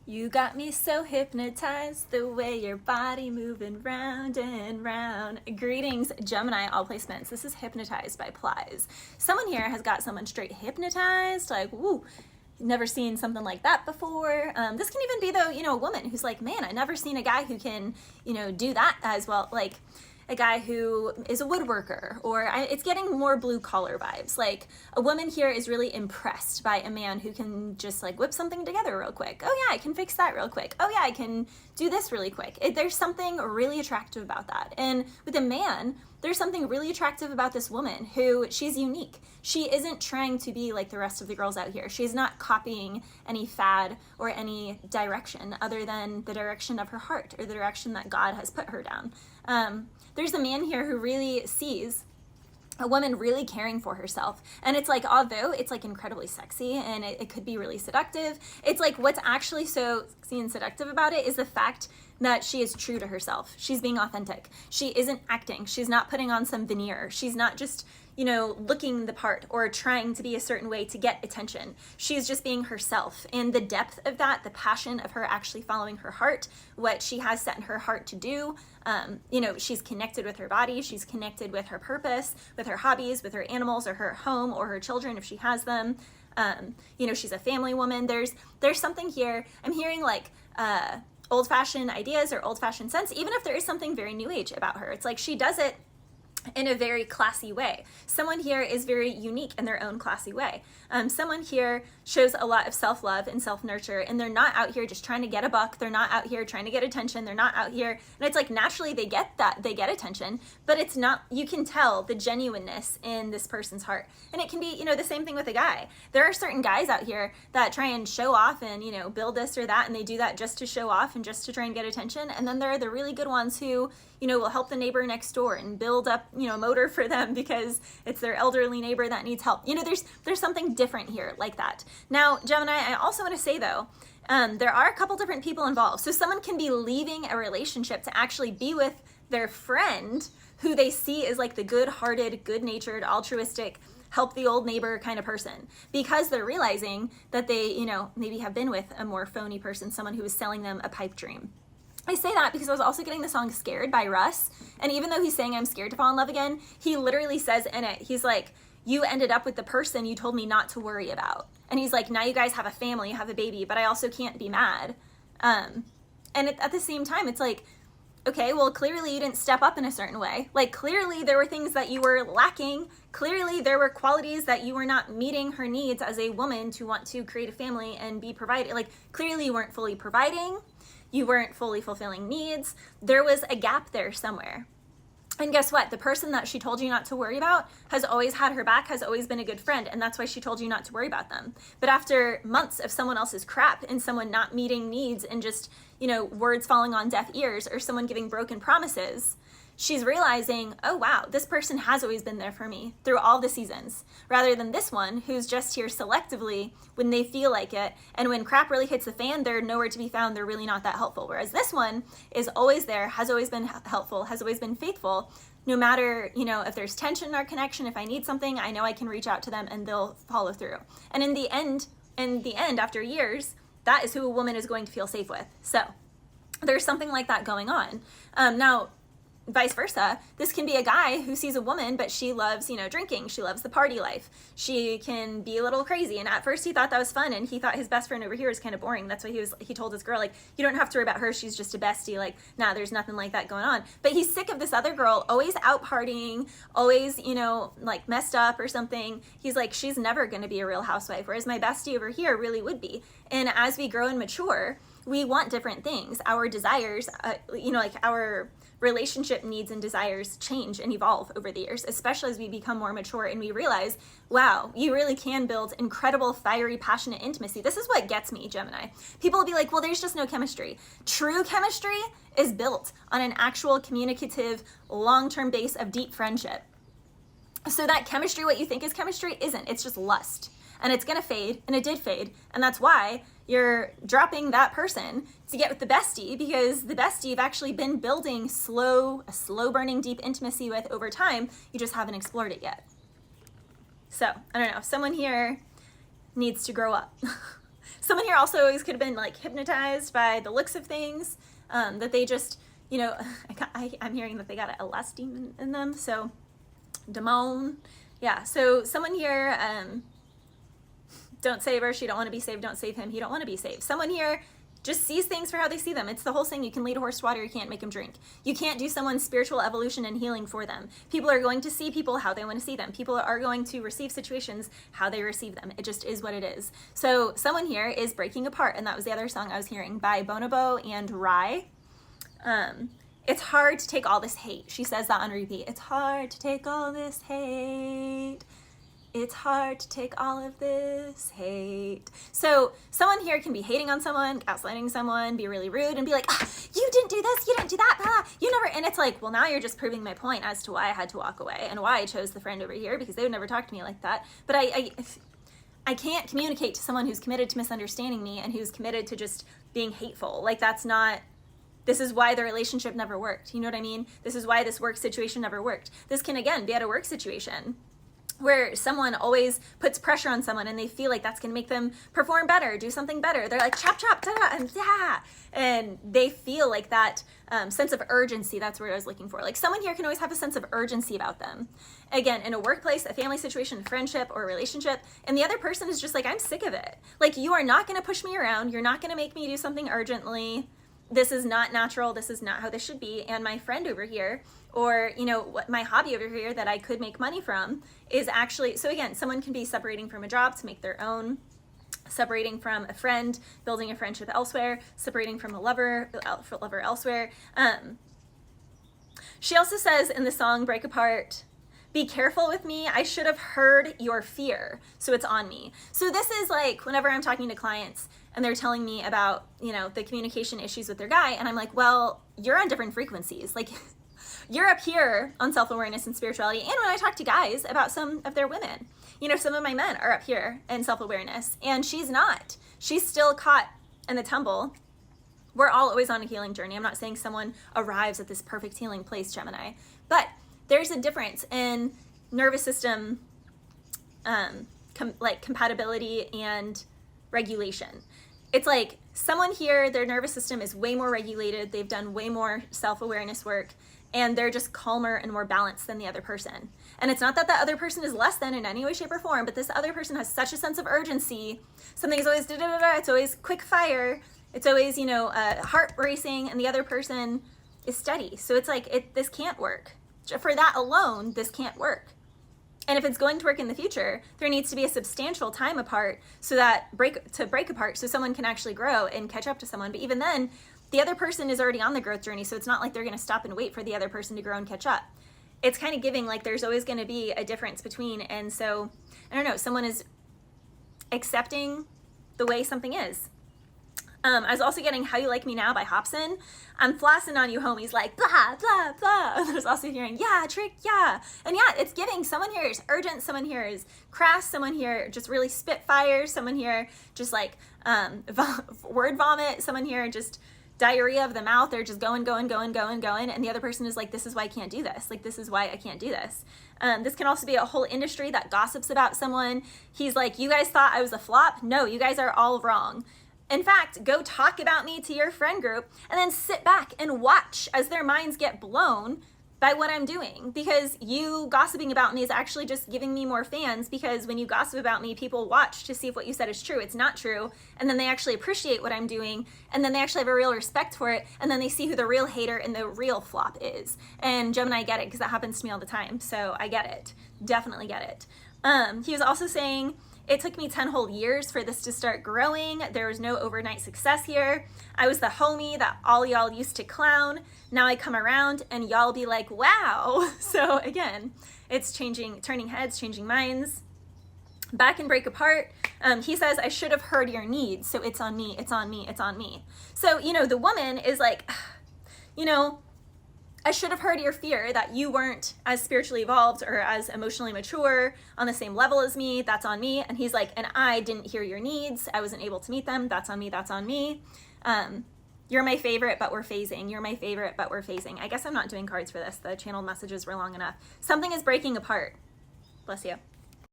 You got me so hypnotized, the way your body moving round and round. Greetings, Gemini, all placements. This is Hypnotized by Plies. Someone here has got someone straight hypnotized, like, woo, never seen something like that before. This can even be, though, a woman who's like, man, I never seen a guy who can, do that as well. Like, a guy who is a woodworker, or it's getting more blue collar vibes. Like, a woman here is really impressed by a man who can just like whip something together real quick. Oh yeah, I can fix that real quick. Oh yeah, I can do this really quick. There's something really attractive about that. And with a man, there's something really attractive about this woman who she's unique. She isn't trying to be like the rest of the girls out here. She's not copying any fad or any direction other than the direction of her heart or the direction that God has put her down. There's a man here who really sees a woman really caring for herself. And it's like, although it's like incredibly sexy and it could be really seductive, it's like what's actually so sexy and seductive about it is the fact that she is true to herself. She's being authentic. She isn't acting. She's not putting on some veneer. She's not just, looking the part or trying to be a certain way to get attention. She's just being herself. And the depth of that, the passion of her actually following her heart, what she has set in her heart to do, she's connected with her body. She's connected with her purpose, with her hobbies, with her animals or her home or her children if she has them. She's a family woman. There's something here. I'm hearing like, old-fashioned ideas or old-fashioned sense, even if there is something very new age about her. It's like she does it in a very classy way. Someone here is very unique in their own classy way. Someone here shows a lot of self-love and self-nurture, and they're not out here just trying to get a buck. They're not out here trying to get attention. They're not out here, and it's like naturally they get that, they get attention, but it's not, you can tell the genuineness in this person's heart. And it can be, the same thing with a guy. There are certain guys out here that try and show off and, build this or that, and they do that just to show off and just to try and get attention. And then there are the really good ones who, will help the neighbor next door and build up, a motor for them because it's their elderly neighbor that needs help. There's something different here like that. Now, Gemini, I also want to say though, there are a couple different people involved. So someone can be leaving a relationship to actually be with their friend who they see as like the good-hearted, good-natured, altruistic, help the old neighbor kind of person, because they're realizing that they, maybe have been with a more phony person, someone who is selling them a pipe dream. I say that because I was also getting the song Scared by Russ. And even though he's saying I'm scared to fall in love again, he literally says in it, he's like, you ended up with the person you told me not to worry about. And he's like, now you guys have a family, you have a baby, but I also can't be mad. And at the same time, it's like, okay, well, clearly you didn't step up in a certain way. Like, clearly there were things that you were lacking. Clearly there were qualities that you were not meeting her needs as a woman to want to create a family and be provided. Like, clearly you weren't fully providing. You weren't fully fulfilling needs. There was a gap there somewhere. And guess what? The person that she told you not to worry about has always had her back, has always been a good friend, and that's why she told you not to worry about them. But after months of someone else's crap and someone not meeting needs and just, words falling on deaf ears or someone giving broken promises, she's realizing, oh wow, this person has always been there for me through all the seasons, rather than this one who's just here selectively when they feel like it, and when crap really hits the fan, they're nowhere to be found, they're really not that helpful. Whereas this one is always there, has always been helpful, has always been faithful, no matter, if there's tension in our connection, if I need something, I know I can reach out to them and they'll follow through. And in the end, after years, that is who a woman is going to feel safe with. So there's something like that going on. Now, vice versa, this can be a guy who sees a woman, but she loves, drinking. She loves the party life. She can be a little crazy. And at first he thought that was fun, and he thought his best friend over here is kind of boring. That's why he told his girl, like, you don't have to worry about her. She's just a bestie. Like, nah, there's nothing like that going on. But he's sick of this other girl always out partying, always, like messed up or something. He's like, she's never going to be a real housewife. Whereas my bestie over here really would be. And as we grow and mature, we want different things. Our desires, like our relationship needs and desires change and evolve over the years, especially as we become more mature and we realize, wow, you really can build incredible, fiery, passionate intimacy. This is what gets me, Gemini. People will be like, well, there's just no chemistry. True chemistry is built on an actual communicative, long-term base of deep friendship. So that chemistry, what you think is chemistry, isn't. It's just lust. And it's gonna fade, and it did fade. And that's why you're dropping that person to get with the bestie, because the bestie you've actually been building a slow burning deep intimacy with over time. You just haven't explored it yet. So, I don't know, someone here needs to grow up. Someone here also always could have been like hypnotized by the looks of things, that they just, you know, I'm hearing that they got a lust demon in them. So demon. Yeah. So someone here, don't save her. She don't want to be saved. Don't save him. He don't want to be saved. Someone here just sees things for how they see them. It's the whole saying, you can lead a horse to water, you can't make him drink. You can't do someone's spiritual evolution and healing for them. People are going to see people how they want to see them. People are going to receive situations how they receive them. It just is what it is. So someone here is breaking apart, and that was the other song I was hearing by Bonobo and Rye. It's hard to take all this hate. She says that on repeat. It's hard to take all this hate. It's hard to take all of this hate. So someone here can be hating on someone, gaslighting someone, be really rude and be like, oh, you didn't do this, you didn't do that, blah, you never, and it's like, well, now you're just proving my point as to why I had to walk away and why I chose the friend over here, because they would never talk to me like that. But I can't communicate to someone who's committed to misunderstanding me and who's committed to just being hateful. Like, that's not, this is why the relationship never worked. You know what I mean? This is why this work situation never worked. This can, again, be at a work situation where someone always puts pressure on someone and they feel like that's going to make them perform better, do something better. They're like, chop, chop, da, da, and yeah. And they feel like that sense of urgency. That's what I was looking for. Like, someone here can always have a sense of urgency about them. Again, in a workplace, a family situation, a friendship, or a relationship, and the other person is just like, I'm sick of it. Like, you are not going to push me around. You're not going to make me do something urgently. This is not natural. This is not how this should be. And my friend over here, or, you know, what my hobby over here that I could make money from is actually, so again, someone can be separating from a job to make their own, separating from a friend, building a friendship elsewhere, separating from a lover elsewhere. She also says in the song Break Apart, be careful with me, I should have heard your fear, so it's on me. So this is like whenever I'm talking to clients and they're telling me about, you know, the communication issues with their guy, and I'm like, well, you're on different frequencies. Like, you're up here on self-awareness and spirituality. And when I talk to guys about some of their women, you know, some of my men are up here in self-awareness, and she's not. She's still caught in the tumble. We're all always on a healing journey. I'm not saying someone arrives at this perfect healing place, Gemini, but there's a difference in nervous system, compatibility and regulation. It's like someone here, their nervous system is way more regulated. They've done way more self-awareness work, and they're just calmer and more balanced than the other person. And it's not that the other person is less than in any way, shape, or form, but this other person has such a sense of urgency. Something's always da-da-da-da, it's always quick fire. It's always, you know, heart racing, and the other person is steady. So it's like, this can't work. For that alone, this can't work. And if it's going to work in the future, there needs to be a substantial time apart so that break apart so someone can actually grow and catch up to someone. But even then, the other person is already on the growth journey, so it's not like they're going to stop and wait for the other person to grow and catch up. It's kind of giving like there's always going to be a difference between, and so, I don't know, someone is accepting the way something is. I was also getting How You Like Me Now by Hobson. I'm flossing on you, homies, like blah, blah, blah. And there's also hearing, yeah, trick, yeah. And yeah, it's giving, someone here is urgent, someone here is crass, someone here just really spit fire, someone here just like word vomit, someone here just diarrhea of the mouth. They're just going, and the other person is like, this is why I can't do this. Like, this is why I can't do this. This can also be a whole industry that gossips about someone. He's like, you guys thought I was a flop? No, you guys are all wrong. In fact, go talk about me to your friend group and then sit back and watch as their minds get blown by what I'm doing, because you gossiping about me is actually just giving me more fans, because when you gossip about me, people watch to see if what you said is true. It's not true. And then they actually appreciate what I'm doing, and then they actually have a real respect for it, and then they see who the real hater and the real flop is. And Gemini, get it, because that happens to me all the time. So I get it. Definitely get it. He was also saying, it took me 10 whole years for this to start growing. There was no overnight success here. I was the homie that all y'all used to clown. Now I come around and y'all be like, wow. So again, it's changing, turning heads, changing minds. Back and Break Apart, he says, I should have heard your needs. So it's on me, it's on me, it's on me. So, you know, the woman is like, you know, I should have heard your fear that you weren't as spiritually evolved or as emotionally mature on the same level as me. That's on me. And he's like, and I didn't hear your needs. I wasn't able to meet them. That's on me. That's on me. You're my favorite, but we're phasing. You're my favorite, but we're phasing. I guess I'm not doing cards for this. The channeled messages were long enough. Something is breaking apart. Bless you.